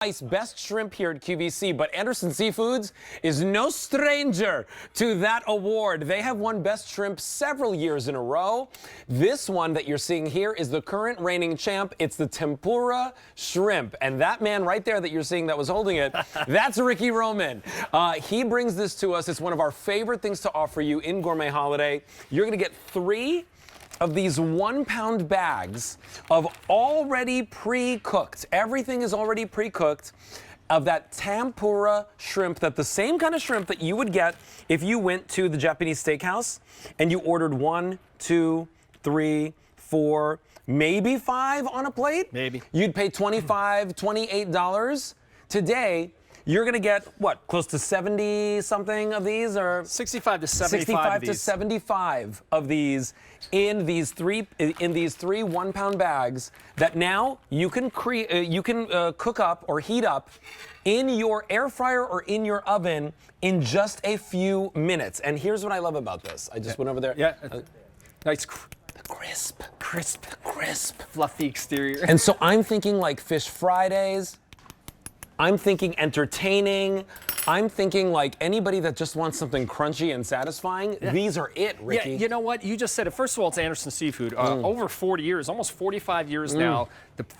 Best shrimp here at QVC, but Anderson Seafoods is no stranger to that award. They have won Best Shrimp several years in a row. This one that you're seeing here is the current reigning champ. It's the Tempura shrimp. And that man right there that you're seeing that was holding it, that's Ricky Roman. He brings this to us. It's one of our favorite things to offer you in Gourmet Holiday. You're going to get 3 of these 1-pound bags of already pre-cooked. Everything is already pre-cooked of that tempura shrimp, that the same kind of shrimp that you would get if you went to the Japanese steakhouse and you ordered 1, 2, 3, 4, maybe 5 on a plate. Maybe. You'd pay $25, $28. Today, you're going to get, what, close to 70-something of these? Or 65 to 75 65 of to these. 75 of these in these three 1-pound bags that now you can cook up or heat up in your air fryer or in your oven in just a few minutes. And here's what I love about this. I just went over there. Yeah. Nice. Crisp, Fluffy exterior. And so I'm thinking like Fish Fridays. I'm thinking entertaining. I'm thinking like anybody that just wants something crunchy and satisfying. Yeah. These are it, Ricky. Yeah, you know what? You just said it. First of all, it's Anderson Seafood. Over 40 years, almost 45 years now,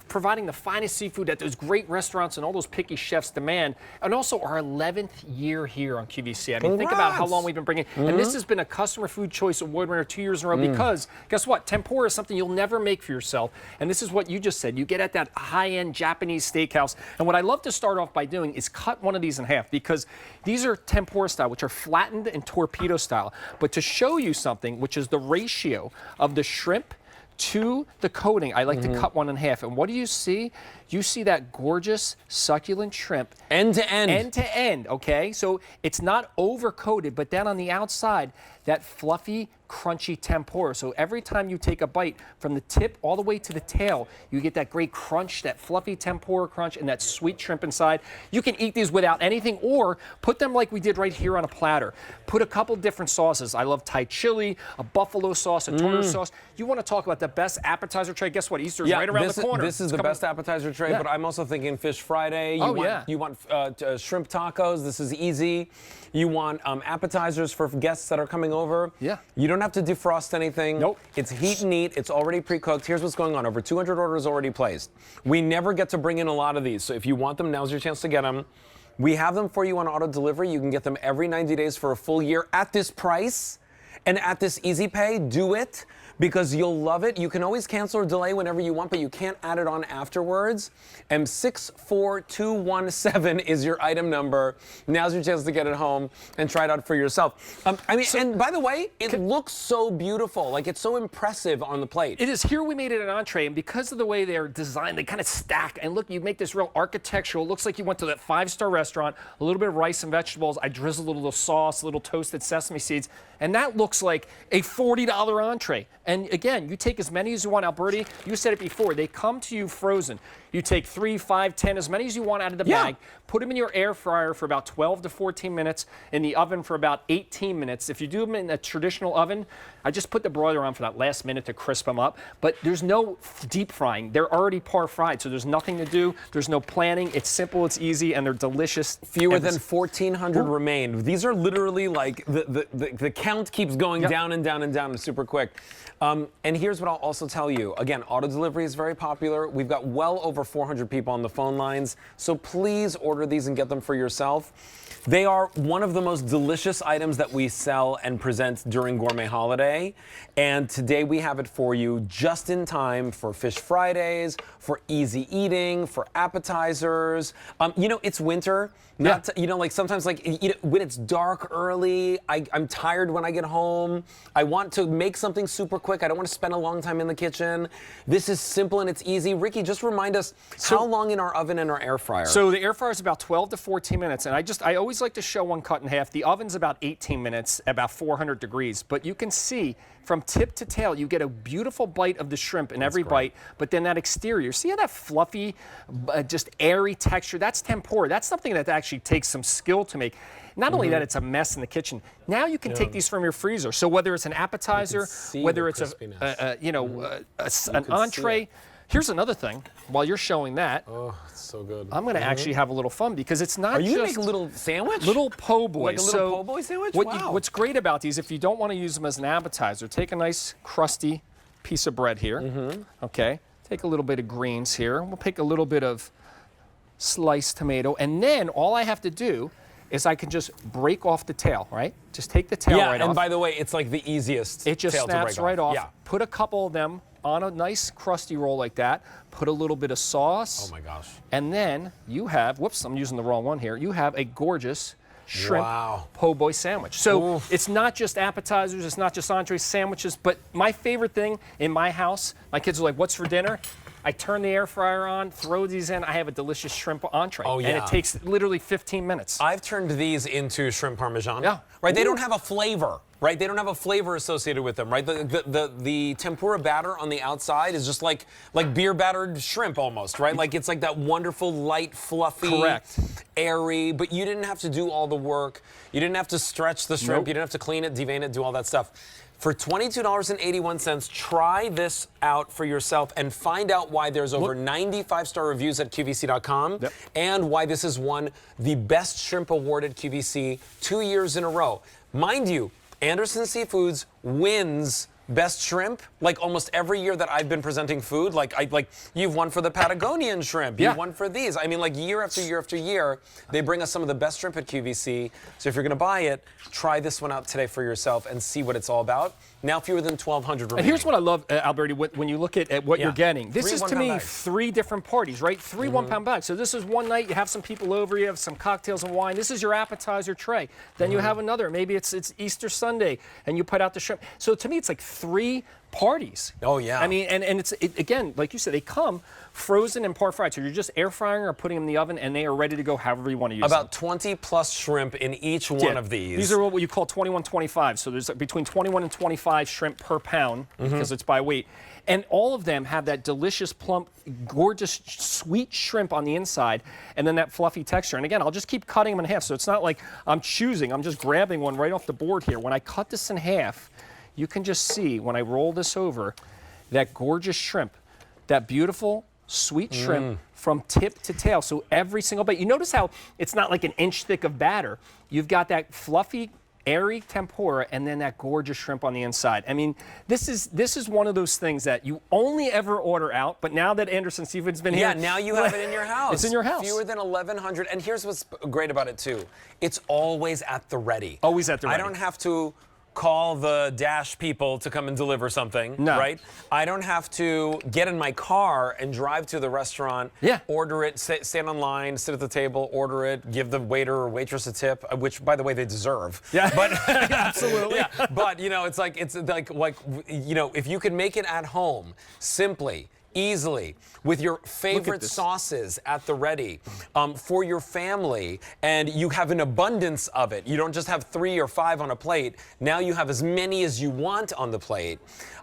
providing the finest seafood that those great restaurants and all those picky chefs demand. And also our 11th year here on QVC. I mean, think about how long we've been bringing. And this has been a Customer Food Choice Award winner 2 years in a row because, guess what? Tempura is something you'll never make for yourself. And this is what you just said. You get at that high-end Japanese steakhouse. And what I love to start off by doing is cut one of these in half, because these are tempura style, which are flattened and torpedo style. But to show you something, which is the ratio of the shrimp to the coating, I like to cut one in half. And what do you see? You see that gorgeous succulent shrimp. End to end. End to end, okay? So it's not over-coated, but then on the outside, that fluffy, crunchy tempura. So every time you take a bite from the tip all the way to the tail, you get that great crunch, that fluffy tempura crunch, and that sweet shrimp inside. You can eat these without anything, or put them like we did right here on a platter. Put a couple different sauces. I love Thai chili, a buffalo sauce, a tomato sauce. You want to talk about the best appetizer tray? Guess what? Easter's right around the corner. This is the best appetizer tray, but I'm also thinking Fish Friday. You want shrimp tacos. This is easy. You want appetizers for guests that are coming over. Yeah. You don't have to defrost anything. Nope. It's heat and eat. It's already pre-cooked. Here's what's going on. Over 200 orders already placed. We never get to bring in a lot of these, so if you want them, now's your chance to get them. We have them for you on auto delivery. You can get them every 90 days for a full year at this price and at this easy pay. Do it, because you'll love it. You can always cancel or delay whenever you want, but you can't add it on afterwards. And 64217 is your item number. Now's your chance to get it home and try it out for yourself. And by the way, it looks so beautiful. Like, it's so impressive on the plate. It is. Here we made it an entree, and because of the way they're designed, they kind of stack. And look, you make this real architectural. It looks like you went to that 5-star restaurant. A little bit of rice and vegetables. I drizzled a little sauce, a little toasted sesame seeds, and that looks like a $40 entree. And again, you take as many as you want. Alberti, you said it before, they come to you frozen. You take 3, 5, 10, as many as you want out of the bag, put them in your air fryer for about 12 to 14 minutes, in the oven for about 18 minutes. If you do them in a traditional oven, I just put the broiler on for that last minute to crisp them up, but there's no deep frying. They're already par fried, so there's nothing to do. There's no planning. It's simple, it's easy, and they're delicious. Fewer than 1,400 remain. These are literally like, the count keeps going down and down and down super quick. And here's what I'll also tell you. Again, auto delivery is very popular. We've got well over 400 people on the phone lines, so please order these and get them for yourself. They are one of the most delicious items that we sell and present during Gourmet Holiday, and today we have it for you just in time for Fish Fridays, for easy eating, for appetizers. You know, it's winter. You know, like sometimes, like, when it's dark early, I'm tired when I get home. I want to make something super quick. I don't want to spend a long time in the kitchen. This is simple and it's easy. Ricky, just remind us, how long in our oven and our air fryer? So the air fryer is about 12 to 14 minutes, and I always like to show one cut in half. The oven's about 18 minutes, about 400 degrees, but you can see from tip to tail, you get a beautiful bite of the shrimp in every bite, but then that exterior, see how that fluffy, just airy texture, that's tempura. That's something that actually takes some skill to make. Not only that, it's a mess in the kitchen. Now you can take these from your freezer. So whether it's an appetizer, whether it's an entree, Here's another thing. While you're showing that, Oh, it's so good. I'm going to actually have a little fun because it's not Are you just make a little sandwich? little po' boys. Like a little po' boy sandwich? Wow. What's great about these, if you don't want to use them as an appetizer, take a nice crusty piece of bread here. Okay. Take a little bit of greens here. We'll pick a little bit of sliced tomato, and then all I have to do is I can just break off the tail, right? Just take the tail right off. Yeah, and by the way, it's like the easiest It just tail to snaps break right off. Yeah. Put a couple of them on a nice crusty roll like that. Put a little bit of sauce. Oh my gosh. And then you have, whoops, I'm using the wrong one here. You have a gorgeous shrimp po' boy sandwich. So it's not just appetizers, it's not just entrees, sandwiches, but my favorite thing in my house, my kids are like, what's for dinner? I turn the air fryer on, throw these in, I have a delicious shrimp entree. Oh, yeah. And it takes literally 15 minutes. I've turned these into shrimp parmesan. Yeah. Right, they don't have a flavor, right? They don't have a flavor associated with them, right? The tempura batter on the outside is just like beer battered shrimp almost, right? Like it's like that wonderful, light, fluffy, Correct. airy, but you didn't have to do all the work. You didn't have to stretch the shrimp. Nope. You didn't have to clean it, devein it, do all that stuff. For $22.81, try this out for yourself and find out why there's over 95-star reviews at QVC.com and why this has won the Best Shrimp Award at QVC 2 years in a row. Mind you, Anderson Seafoods wins Best Shrimp like almost every year that I've been presenting food. Like you've won for the Patagonian shrimp. You've won for these. I mean, like year after year after year, they bring us some of the best shrimp at QVC. So if you're going to buy it, try this one out today for yourself and see what it's all about. Now fewer than 1,200 remaining. And here's what I love, Alberti, when you look at what you're getting. This is, to me, bags. 3 different parties, right? 3 one-pound bags. So this is one night, you have some people over, you have some cocktails and wine. This is your appetizer tray. Then you have another. Maybe it's Easter Sunday, and you put out the shrimp. So to me, it's like 3 parties. Oh, yeah. I mean, and it's, again, like you said, they come frozen and par fried. So you're just air frying or putting them in the oven, and they are ready to go however you want to use them. About 20-plus shrimp in each one of these. These are what you call 21-25. So there's between 21 and 25 shrimp per pound because it's by weight. And all of them have that delicious, plump, gorgeous, sweet shrimp on the inside, and then that fluffy texture. And again, I'll just keep cutting them in half. So it's not like I'm choosing. I'm just grabbing one right off the board here. When I cut this in half, you can just see when I roll this over, that gorgeous shrimp, that beautiful, sweet shrimp from tip to tail. So every single bite. You notice how it's not like an inch thick of batter. You've got that fluffy, airy tempura and then that gorgeous shrimp on the inside. I mean, this is one of those things that you only ever order out, but now that Anderson Seafood's been here. Yeah, now you have it in your house. It's in your house. Fewer than 1,100. And here's what's great about it, too. It's always at the ready. Always at the ready. I don't have to call the Dash people to come and deliver something, right? I don't have to get in my car and drive to the restaurant, order it, stand online, sit at the table, order it, give the waiter or waitress a tip, which, by the way, they deserve. Yeah, but absolutely. Yeah. But, you know, it's like, you know, if you can make it at home, simply, easily, with your favorite sauces at the ready, for your family, and you have an abundance of it. You don't just have 3 or 5 on a plate. Now you have as many as you want on the plate.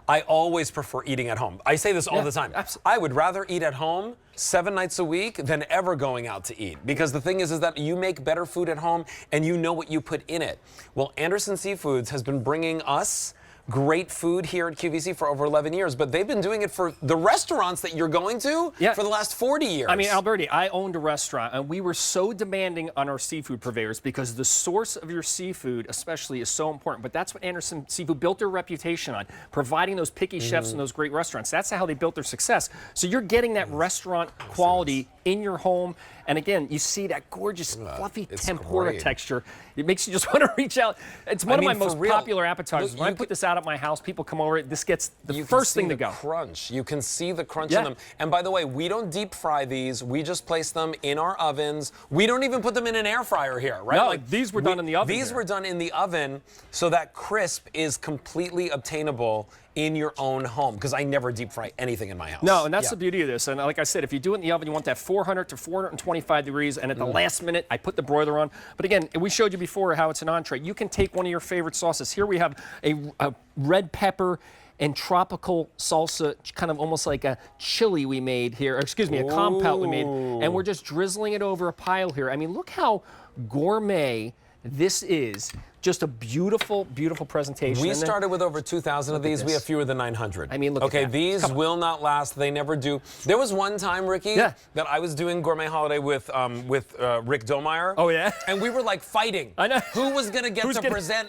I always prefer eating at home. I say this all the time. I would rather eat at home 7 nights a week than ever going out to eat. Because the thing is that you make better food at home and you know what you put in it. Well, Anderson Seafoods has been bringing us great food here at QVC for over 11 years, but they've been doing it for the restaurants that you're going to for the last 40 years. I mean, Alberti, I owned a restaurant, and we were so demanding on our seafood purveyors because the source of your seafood, especially, is so important. But that's what Anderson Seafood built their reputation on, providing those picky chefs in those great restaurants. That's how they built their success. So you're getting that restaurant quality in your home. And again, you see that gorgeous, fluffy tempura texture. It makes you just want to reach out. It's one of my most popular appetizers. When I put this out at my house, people come over, this gets the first thing to go. Crunch. You can see the crunch in them. And by the way, we don't deep fry these. We just place them in our ovens. We don't even put them in an air fryer here, right? No, like these were done in the oven. These were done in the oven, so that crisp is completely obtainable in your own home, because I never deep fry anything in my house. No, and that's the beauty of this. And like I said, if you do it in the oven, you want that 400 to 425 degrees, and at the last minute, I put the broiler on. But again, we showed you before how it's an entree. You can take one of your favorite sauces. Here we have a red pepper and tropical salsa, kind of almost like a chili we made here, or excuse me, a compote we made, and we're just drizzling it over a pile here. I mean, look how gourmet This is just a beautiful, beautiful presentation. We And then- started with over 2,000 of these. We this. have fewer than 900. I mean, look at okay, that. these Come on. will not last. They never do. There was one time, Ricky, Yeah. that I was doing Gourmet Holiday with Rick Domeyer. Oh, yeah? And we were like fighting. I know. Who was going to get Who's to gonna- present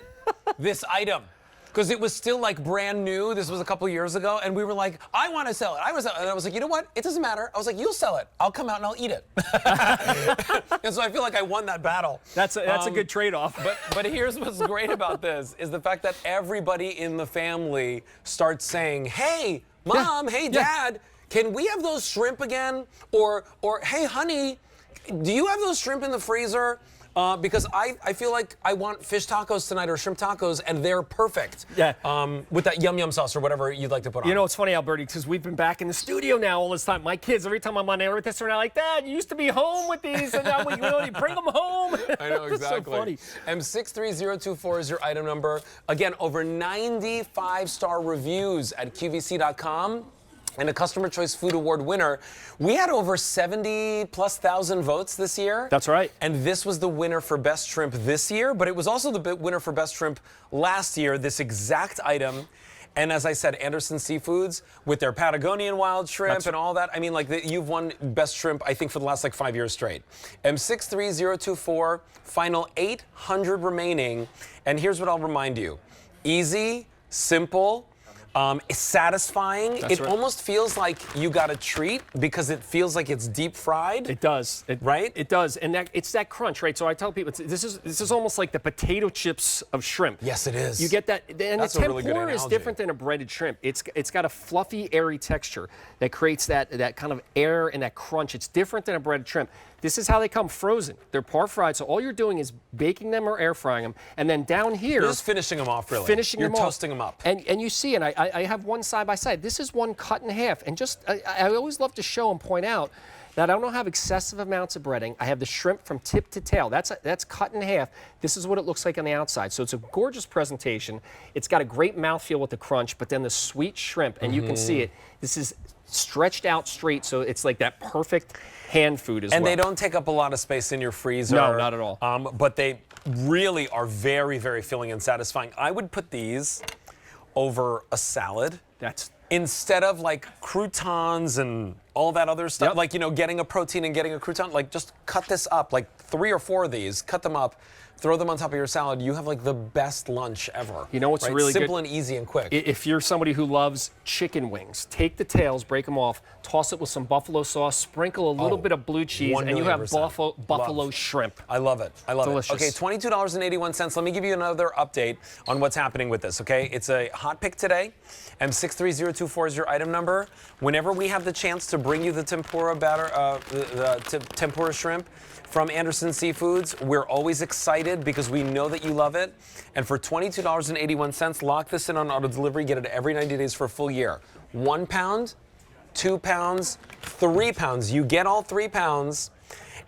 this item? Because it was still like brand new. This was a couple years ago. And we were like, I want to sell it. And I was like, you know what? It doesn't matter. I was like, you'll sell it. I'll come out and I'll eat it. And so I feel like I won that battle. That's a good trade-off. But here's what's great about this is the fact that everybody in the family starts saying, hey, Mom, hey, Dad, can we have those shrimp again? Or hey, honey, do you have those shrimp in the freezer? Because I feel like I want fish tacos tonight or shrimp tacos, and they're perfect. Yeah. With that yum yum sauce or whatever you'd like to put on. You know, it's funny, Alberti, because we've been back in the studio now all this time. My kids, every time I'm on air with this, they're now like, Dad, you used to be home with these, and now you bring them home. I know, exactly. It's so funny. M63024 is your item number. Again, over 90 5-star reviews at QVC.com. And a Customer Choice Food Award winner. We had over 70,000+ votes this year. That's right. And this was the winner for Best Shrimp this year, but it was also the winner for Best Shrimp last year, this exact item. And as I said, Anderson Seafoods with their Patagonian wild shrimp and all that. I mean, like, you've won Best Shrimp, I think, for the last, 5 years straight. M63024, final 800 remaining. And here's what I'll remind you. Easy, simple, satisfying. That's it right. almost feels like you got a treat because it feels like it's deep fried. It does. Right? It does. And it's that crunch, right? So I tell people, this is almost like the potato chips of shrimp. Yes, it is. You get that. And That's the a really good tempura is analogy. different than a breaded shrimp. It's got a fluffy, airy texture that creates that kind of air and that crunch. It's different than a breaded shrimp. This is how they come frozen. They're par fried, so all you're doing is baking them or air frying them. And then down here, You're just finishing them off, really. You're toasting them up. And you see, and I have one side by side. This is one cut in half. And just, I always love to show and point out that I don't have excessive amounts of breading. I have the shrimp from tip to tail. That's cut in half. This is what it looks like on the outside. So it's a gorgeous presentation. It's got a great mouthfeel with the crunch, but then the sweet shrimp, and you can see it. This is stretched out straight, so it's like that perfect hand food as well. And they don't take up a lot of space in your freezer. No, not at all. But they really are very, very filling and satisfying. I would put these over a salad. Instead of croutons and all that other stuff, getting a protein and getting a crouton, just cut this up, 3 or 4 of these, cut them up, throw them on top of your salad. You have the best lunch ever. You know what's really Simple good? and easy and quick. If you're somebody who loves chicken wings, take the tails, break them off, toss it with some buffalo sauce, sprinkle a little bit of blue cheese, and you have 1,000,000%. buffalo shrimp. I love it. I love Delicious. it. Okay, $22.81. Let me give you another update on what's happening with this, okay? It's a hot pick today. M63024 is your item number. Whenever we have the chance to bring you the tempura batter, the tempura shrimp from Anderson Seafoods, we're always excited because we know that you love it. And for $22.81, lock this in on auto delivery. Get it every 90 days for a full year. 1 pound, 2 pounds, 3 pounds. You get all 3 pounds,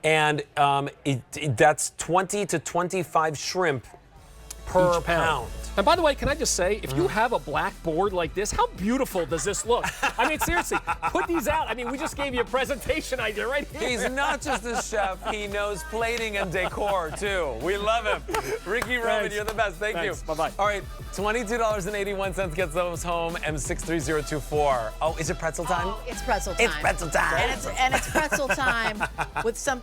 and that's 20 to 25 shrimp per Each pound. And by the way, can I just say, if you have a black board like this, how beautiful does this look? I mean, seriously, put these out. I mean, we just gave you a presentation idea right here. He's not just a chef, he knows plating and decor, too. We love him. Ricky Roman, you're the best. Thank you. Bye-bye. All right, $22.81 gets those home, M63024. Oh, is it pretzel time? Oh, it's pretzel time. It's pretzel time. And it's pretzel time with some